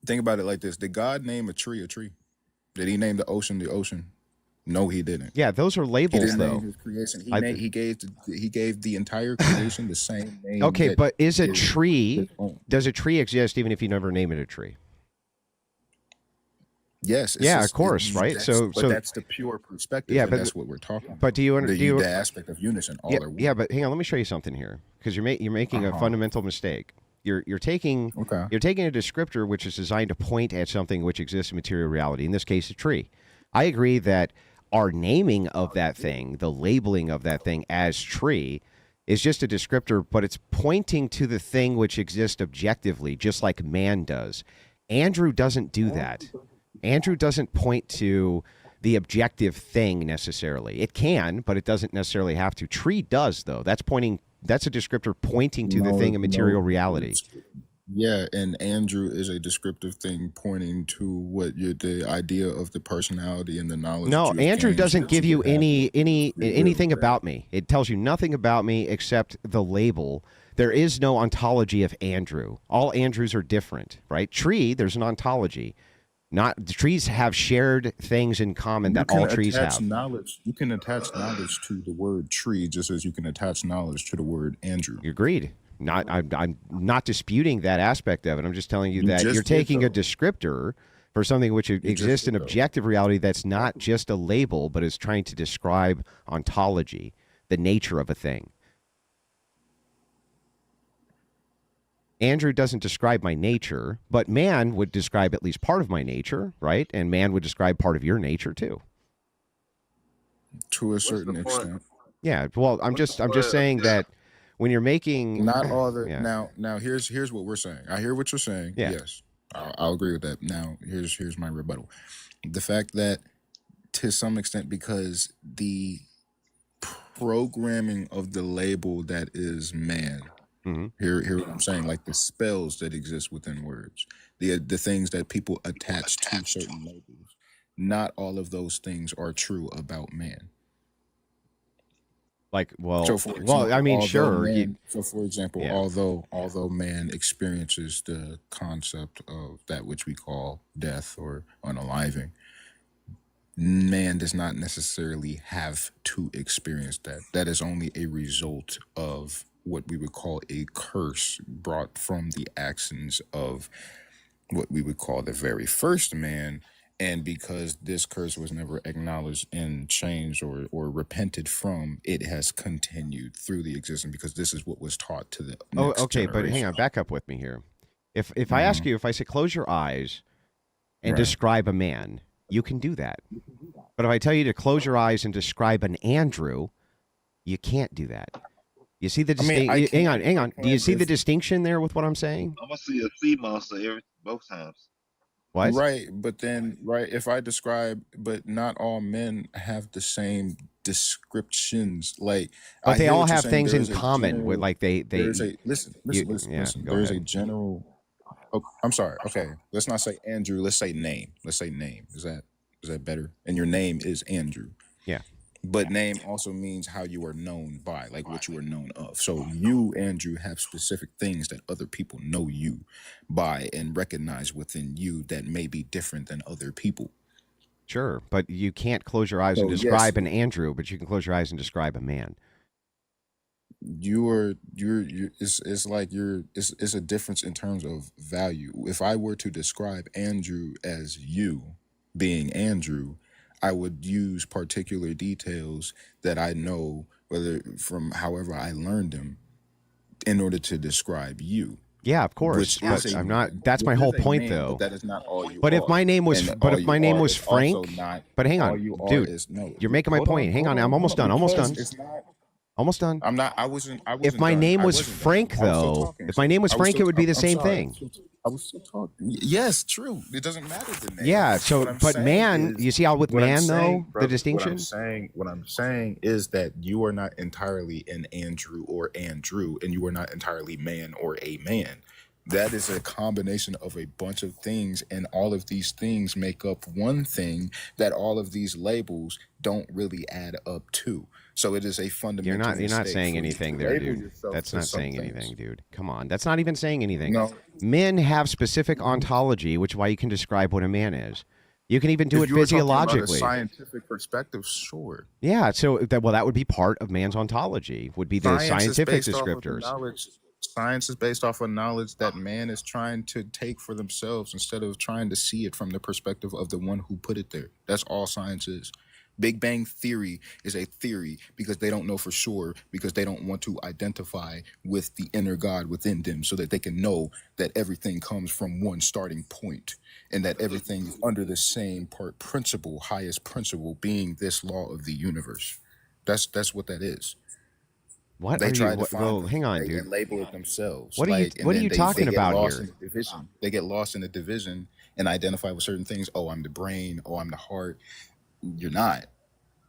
Think about it like this: did God name a tree a tree? Did He name the ocean the ocean? No, He didn't. Yeah, those are He labels, didn't name though. His creation. I, He gave the entire creation the same name okay, that but is a is His tree? own. Does a tree exist even if you never name it a tree? Yes, it's Yeah, of just course, right? but that's the pure perspective, Yeah, and that's what we're talking but about. do you The aspect of unison, yeah, all are yeah, one. but hang on, let me show you something here because you're Uh making a huh. fundamental mistake. You're taking Okay. you're taking a descriptor which is designed to point at something which exists in material reality. In this case, a tree. I agree that our naming of that thing, the labeling of that thing as tree, is just a descriptor, but it's pointing to the thing which exists objectively, just like man does. Andrew doesn't do that. Andrew doesn't point to the objective thing necessarily. It can, but it doesn't necessarily have to. Tree does, though. That's a descriptor pointing to the thing in material reality. Yeah, and Andrew is a descriptive thing pointing to what the idea of the personality and the knowledge that No, you have Andrew gained, so doesn't that give you you can have free will. anything about me. It tells you nothing about me except the label. There is no ontology of Andrew. All Andrews are different, right? Tree, there's an ontology. Not trees have shared things in common You that can all trees attach have. knowledge. You can attach knowledge to the word tree, just as you can attach knowledge to the word Andrew. Agreed. I'm not disputing that aspect of it. I'm just telling you You that you're just did taking a though. descriptor for something which You just exists did in though. objective reality that's not just a label, but is trying to describe ontology, the nature of a thing. Andrew doesn't describe my nature, but man would describe at least part of my nature, right? And man would describe part of your nature too. To a What's the certain point? extent. Yeah. Well, What's the I'm point just of saying this? that when you're making Not all the yeah. now here's what we're saying. I hear what you're saying. Yeah. Yes, I'll agree with that. Now here's my rebuttal. The fact that to some extent, because the programming of the label that is man. Mm-hmm. Hear what I'm saying? Like the spells that exist within words, the things that people attach to certain labels. Not all of those things are true about man. Like, So, for I example, mean, sure. Yeah. although man experiences the concept of that which we call death or unaliving, man does not necessarily have to experience that. That is only a result of what we would call a curse brought from the actions of what we would call the very first man. And because this curse was never acknowledged and changed or repented from, it has continued through the existence because this is what was taught to the Oh, next okay, but hang generation. on, back up with me here. If I ask Mhm. you, if I say close your eyes and Right. describe a man, you can do that. But if I tell you to close your eyes and describe an Andrew, you can't do that. You see the I mean, I distinction? can, Hang I on. Do you can see the if distinction there with what I'm saying? I'm gonna see a sea monster both times. What? right, but then right, if I describe, but not all men have the same descriptions. Like But I they hear all what you're have saying. things There in is a common. With general. like There is they a listen, you listen, listen, yeah. listen. Go There is a ahead. general. Oh, I'm sorry. Okay, let's not say Andrew. Let's say name. Let's say name. Is that better? And your name is Andrew. Yeah. But name also means how you are known by, like what you are known of. So you, Andrew, have specific things that other people know you by and recognize within you that may be different than other people. Sure, but you can't close your eyes and So yes, describe an Andrew, but you can close your eyes and describe a man. it's like it's a difference in terms of value. If I were to describe Andrew as you being Andrew, I would use particular details that I know, whether from however I learned them, in order to describe you, Yeah, of course, which but is a I'm not. man, That's my which is whole a point, man, but though. that is not all you But if are. my name was, And all you are is also Frank, not but hang all on, you are dude, is no. you're making my point. Hang on, I'm almost done. Almost Because done. it's not. Almost done. I'm not. I If wasn't my done. name I was wasn't done. Frank, I was still though, talking, if my sir. name was I was Frank, still. it would be the I'm same sorry. thing. I was still talking. Yes, true. It doesn't matter the name. Yeah. What So, I'm but saying man, is, you see how with what I'm man though saying, the brother. distinction. What I'm saying is that you are not entirely an Andrew or Andrew, and you are not entirely man or a man. That is a combination of a bunch of things, and all of these things make up one thing that all of these labels don't really add up to. So it is a fundamental You're not mistake saying for you anything to there, label dude. yourself That's to not some saying things. anything, dude. Come on. That's not even saying anything. No, Men have specific ontology, which is why you can describe what a man is. You can even do if it you were talking about a physiologically. scientific perspective, sure. Yeah, so that would be part of man's ontology, would be the Science is scientific based off of the descriptors. knowledge. Science is based off of knowledge that man is trying to take for themselves instead of trying to see it from the perspective of the one who put it there. That's all science is. Big Bang Theory is a theory because they don't know for sure, because they don't want to identify with the inner God within them so that they can know that everything comes from one starting point and that everything is under the same principle, highest principle being this law of the universe. That's what that is. What They are try you? to Well, find hang on, and dude. label it themselves. What are you? Like, and What are then you they talking get about lost here? in the division. They get lost in the division and identify with certain things. Oh, I'm the brain. Oh, I'm the heart. You're not.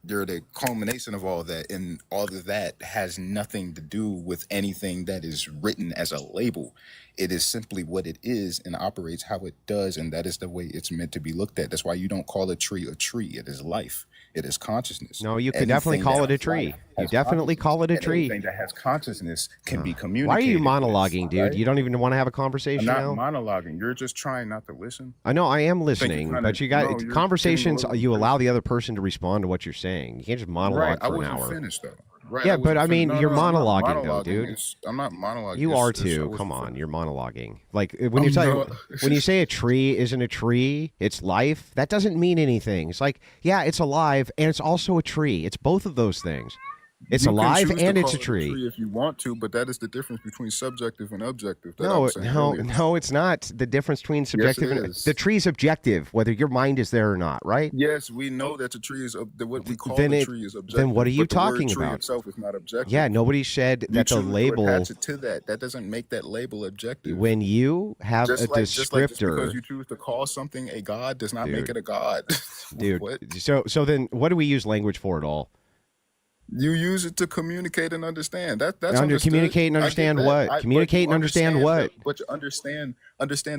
You're the culmination of all that, and all of that has nothing to do with anything that is written as a label. It is simply what it is and operates how it does, and that is the way it's meant to be looked at. That's why you don't call a tree a tree. It is life. It is consciousness. No, you could definitely Anything that call it a has tree. life You has definitely consciousness, call it a and tree. anything that has consciousness can be Why are communicated you with, monologuing, dude? right? You don't even want to have a I'm conversation not now? monologuing. You're just trying not to listen. I know I am I think you're listening, kind but of you no. got You're getting a conversations. little You allow the impatient. other person to respond to what you're saying. You can't just Right. monologue I for an wasn't hour. finished though. Right. I Yeah, but wasn't I finished. mean, No, you're no. I'm not monologuing though, monologuing. dude. I'm not monologuing. You are I too. wasn't Come on, finished. you're monologuing. Like when you I'm tell not. when you say a tree isn't a tree, it's life. That doesn't mean anything. It's like, yeah, it's alive and it's also a tree. It's both of those things. It's You can alive choose to and it's call a it a tree. tree if you want to, but that is the difference between subjective and objective that I No, was saying earlier. no, it's not. The difference between Yes, it subjective and is. the tree's objective, whether your mind is there or not, right? Yes, we know that the tree is what we call Then the it tree is then what are objective, you but the word talking tree about? itself is not objective. Yeah, nobody said You that the choose to label. attach it to that. That doesn't make that label objective. When you have a Just because descriptor, you choose to call something a god does not make dude, it a god. dude. What? So then, what do we use language for at all? You use it to communicate and understand. That's Under understood. communicate and I get understand that. what? Communicate and understand what? But you understand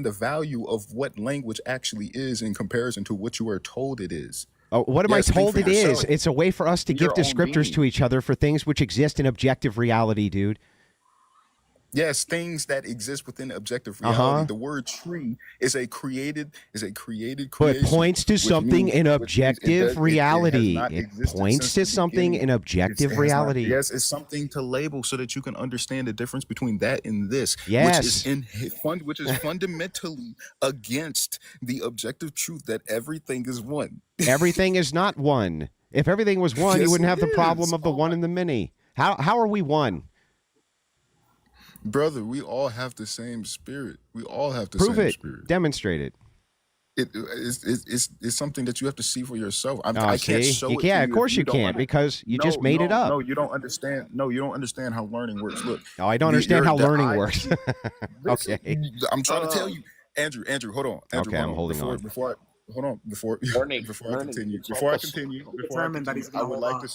the value of what language actually is in comparison to what you are told it is. Oh, what am I Yes, think told for it is? yourself. It's a way for us to give Your own descriptors being. to each other for things which exist in objective reality, dude. Yes, things that exist within objective Uh reality. huh. The word tree is a created But creation, points to which something means in it objective has reality. not It existed points since to the something beginning. in objective It has not. reality. Yes, it's something to label so that you can understand the difference between that and this, Yes. which is fundamentally against the objective truth that everything is one. Everything is not one. If everything was one, you Yes, wouldn't it have the problem is. of the Oh one my and the many. How are we one? brother, we all have the same spirit. We all have the Prove same it. spirit. Demonstrate it. It's something that you have to see for yourself. Oh, I can't see? show You it to can't. Of you if course you you don't can't because you just made it up. no, you don't understand. No, you don't understand how learning works. Look, Oh, I don't understand how the learning I works. that you listen. Okay. I'm trying to tell you, Andrew, hold on, Okay, I'm holding before on. before I, hold on before Learning, before I learning. continue It's before I almost continue before I Determined that continue he's gonna hold on.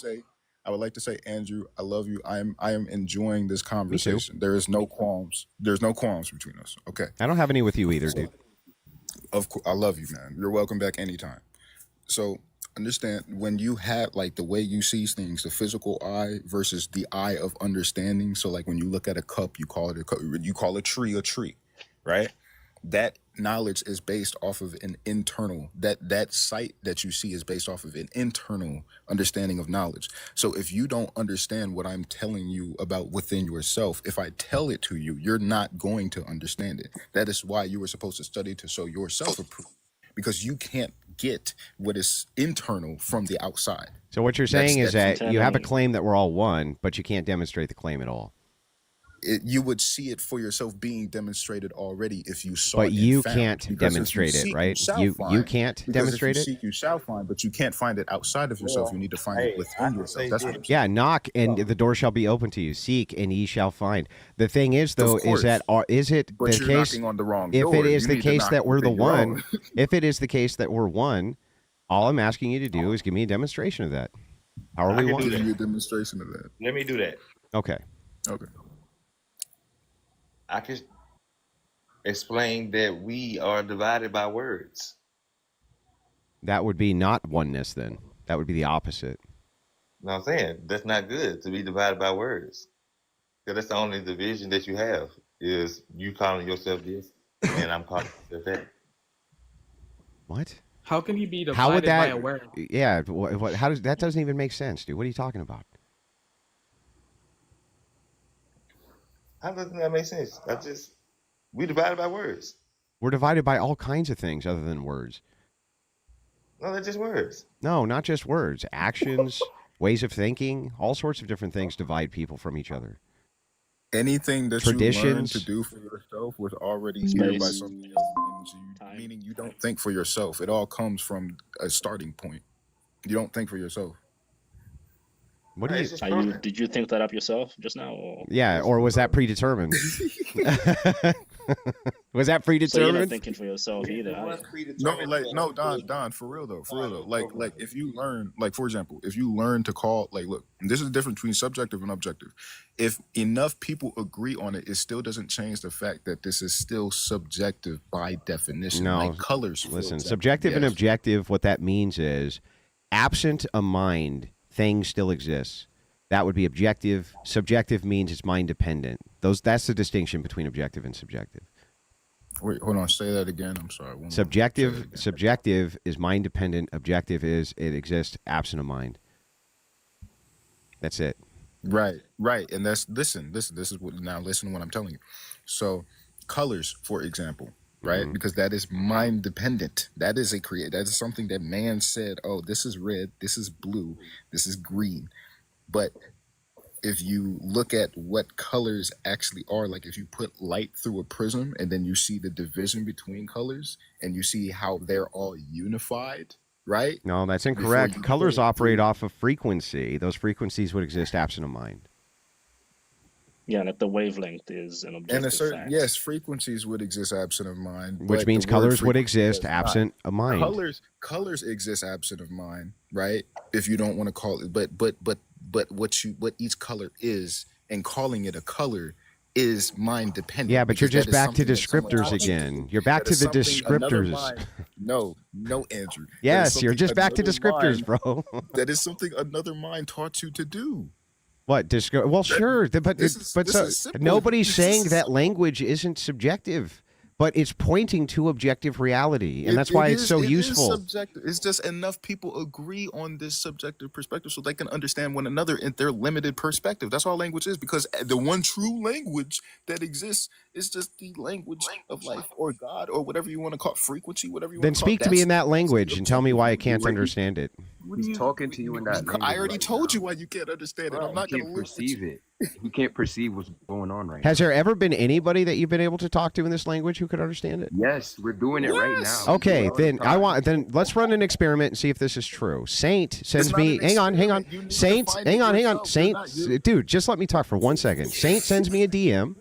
I would like to say, Andrew, I love you. I am enjoying this Me too. conversation. There is no qualms. There's no qualms between us. Okay. I don't have any with you either, So, dude. of course, I love you, man. You're welcome back anytime. So understand when you have like the way you see things, the physical eye versus the eye of understanding. So like when you look at a cup, you call it a cup. You call a tree, right? That knowledge is based off of an internal that sight that you see is based off of an internal understanding of knowledge. So if you don't understand what I'm telling you about within yourself, if I tell it to you, you're not going to understand it. That is why you were supposed to study to show yourself approved, because you can't get what is internal from the outside. So what you're That's saying is that's that you have a Telling. claim that we're all one, but you can't demonstrate the claim at all. you would see it for yourself being demonstrated already if you saw But it you and found. can't Because if you demonstrate it, seek, you right? shall You find. can't Because if you demonstrate it? seek, you shall find, but you can't find it outside of yourself. Well, You need to find hey, it I within can yourself. say That's what this. I'm saying. Yeah, knock and the door shall be open to you. Seek and ye shall find. The thing is, though, Of is that course. is it But the you're case? knocking on the wrong If door. it is You the need to case knock that we're the within your one, own. if it is the case that we're one, all I'm asking you to do is give me a demonstration of that. How are I we can one? do Give that. you a demonstration of that. Let me do that. Okay. Okay. I can explain that we are divided by words. That would be not oneness then. That would be the opposite. You know what I'm saying? That's not good to be divided by words. Because that's the only division that you have is you calling yourself this and I'm calling myself that. What? How can you be How would divided by that? a word? Yeah. What? How does that doesn't even make sense, dude? What are you talking about? How doesn't that make sense? We divided by words. We're divided by all kinds of things other than words. No, they're just words. No, not just words. Actions, ways of thinking, all sorts of different things divide people from each other. Anything that you learn Traditions. to do for yourself was already here by Space. something else, meaning you don't think for yourself. It all comes from a starting point. You don't think for yourself. What do you? It's just programmed. Did you think that up yourself just now? Or Yeah, or was that predetermined? Was that so you're not predetermined? thinking for yourself either. Are you? No, Don, for real though, like if you learn, like for example, if you learn to call, like, look, this is the difference between subjective and objective. If enough people agree on it, it still doesn't change the fact that this is still subjective by definition. No, like colors. Listen, example. subjective and Yes. objective, what that means is absent a mind, thing still exists. That would be objective. Subjective means it's mind dependent. That's the distinction between objective and subjective. Wait, hold on. Say that again. I'm sorry. One more. Subjective is mind dependent. Objective is it exists absent a mind. That's it. Right. And that's listen. This is what now. Listen to what I'm telling you. So, colors, for example, right? Mhm. Because that is mind dependent. That is that is something that man said. Oh, this is red. This is blue. This is green. But if you look at what colors actually are, like if you put light through a prism and then you see the division between colors and you see how they're all unified, right? No, that's Before incorrect. you Colors put it operate through- off of frequency. Those frequencies would exist absent a mind. Yeah, like the wavelength is an objective And a certain fact. yes, frequencies would exist absent of mind, Which but means the word colors would frequency exist does not. absent a mind. Colors exist absent of mind, right? If you don't want to call it, but what each color is and calling it a color is mind dependent. Yeah, but you're because just that is back to something that someone descriptors taught you. again. You're back That to is the something another descriptors. mind- No, Andrew. That is Yes, you're something just back to another descriptors, mind- bro. That is something another mind taught you to do. What? Well, sure, but this is simple. nobody's This saying is that simple. language isn't subjective, but it's pointing to objective reality, and that's It why it's is- so it is useful. subjective. It's just enough people agree on this subjective perspective so they can understand one another in their limited perspective. That's all language is, because the one true language that exists is just the language of life or God or whatever you want to call it, frequency, whatever you Then want to call it. speak to me in That's that language and tell me why I can't What do you- understand it. He's talking to you in that language. I already right told now. you why you can't understand it. Bro, I'm not you going to can't perceive it. You can't perceive what's going on right Has there ever been anybody that you've been able to talk to in this language who could understand it? now. Yes, we're doing it right Yes. now. Okay, We do it all the then time. let's run an experiment and see if this is true. Saint sends not me an hang on. experiment. You need to Saint, find hang it on. yourself. It's Saint, not you. dude, just let me talk for 1 second. Saint sends me a DM,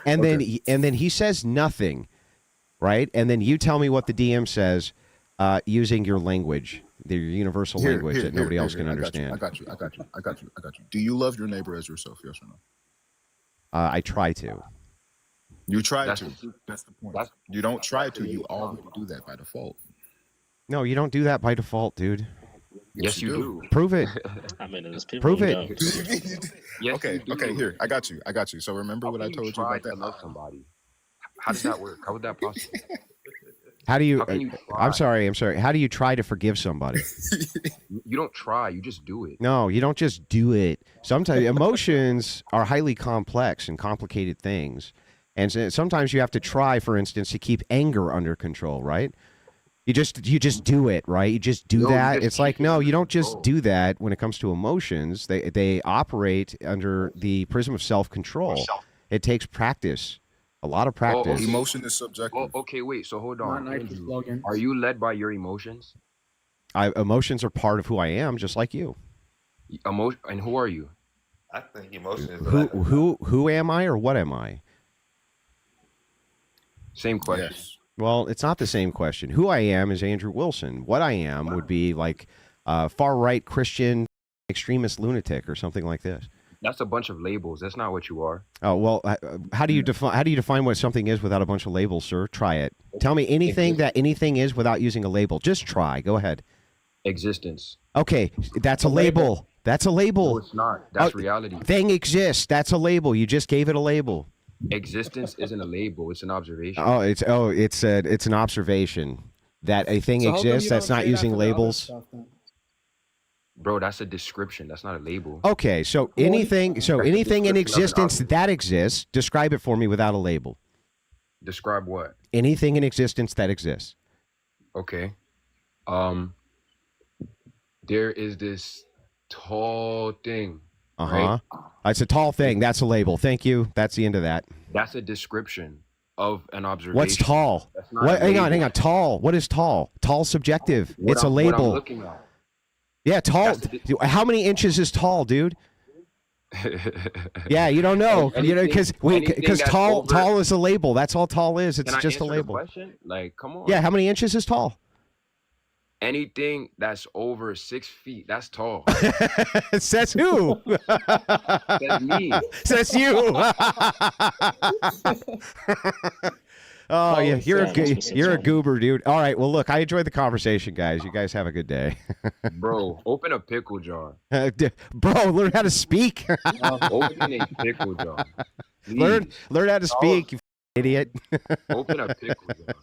and then he says nothing, right? And then you tell me what the DM says using your language, your universal language that nobody else can understand. I got you. Do you love your neighbor as yourself? Yes or no? I try to. You try That's to. the- That's the point. that's- You don't try to. You already do that by default. No, you don't do that by default, dude. Yes, you do. Prove it. I mean, there's people Prove who it. don't. Yes, Okay, you do. here. I got you. So remember How what I can told you try about to that? love somebody? How does that work? How is that possible? How do you? How can you I'm try? sorry. How do you try to forgive somebody? You don't try. You just do it. No, you don't just do it. Sometimes emotions are highly complex and complicated things. And sometimes you have to try, for instance, to keep anger under control, right? You just do it, right? You just do No, you that. just It's like, keep it no, under you don't just control. do that when it comes to emotions. They operate under the prism of self-control. It takes practice, a lot of practice. okay. Emotion is subjective. Oh, okay, wait. So hold Not on. nice Andrew, slogan. are you led by your emotions? Emotions are part of who I am, just like you. And who are you? I think emotion is Who am I, or what am I? Same question. Yes. Well, it's not the same question. Who I am is Andrew Wilson. What I am would be like far-right Christian extremist lunatic or something like this. That's a bunch of labels. That's not what you are. Oh well, how do you define what something is without a bunch of labels, sir? Try it. Tell me anything that anything is without using a label. Just try. Go ahead. Existence. Okay, that's a label. That's a No, label. it's not. That's Oh, reality. Thing exists. That's a label. You just gave it a label. Existence isn't a label. It's an observation. It's an observation that a thing So how come exists you that's don't not say that using for the other labels. stuff then? Bro, that's a description. That's not a label. Okay, so anything in description of an existence object. that exists, describe it for me without a label. Describe what? Anything in existence that exists. Okay. There is this tall thing. Uh-huh. Right? It's a tall thing. That's a label. Thank you. That's the end of that. That's a description of an observation. What's tall? That's not What? a Hang on. label. Tall. What is tall? Tall subjective. It's a What I'm label. looking at. Yeah, tall. That's How many inches is tall, dude? Yeah, you don't know. Anything- Because anything that's tall over- tall is a label. That's all tall is. It's Can I just a answer the label. question? Like, come on. Yeah, how many inches is tall? Anything that's over 6 feet, that's tall. Says who? That's me. Says you. Oh yeah, you're a you're a goober, dude. All right, well look, I enjoyed the conversation, guys. You guys have a good day. Bro, open a pickle jar. Bro, learn how to speak. Open a pickle jar. learn Please. how to speak, you idiot. Open a pickle jar.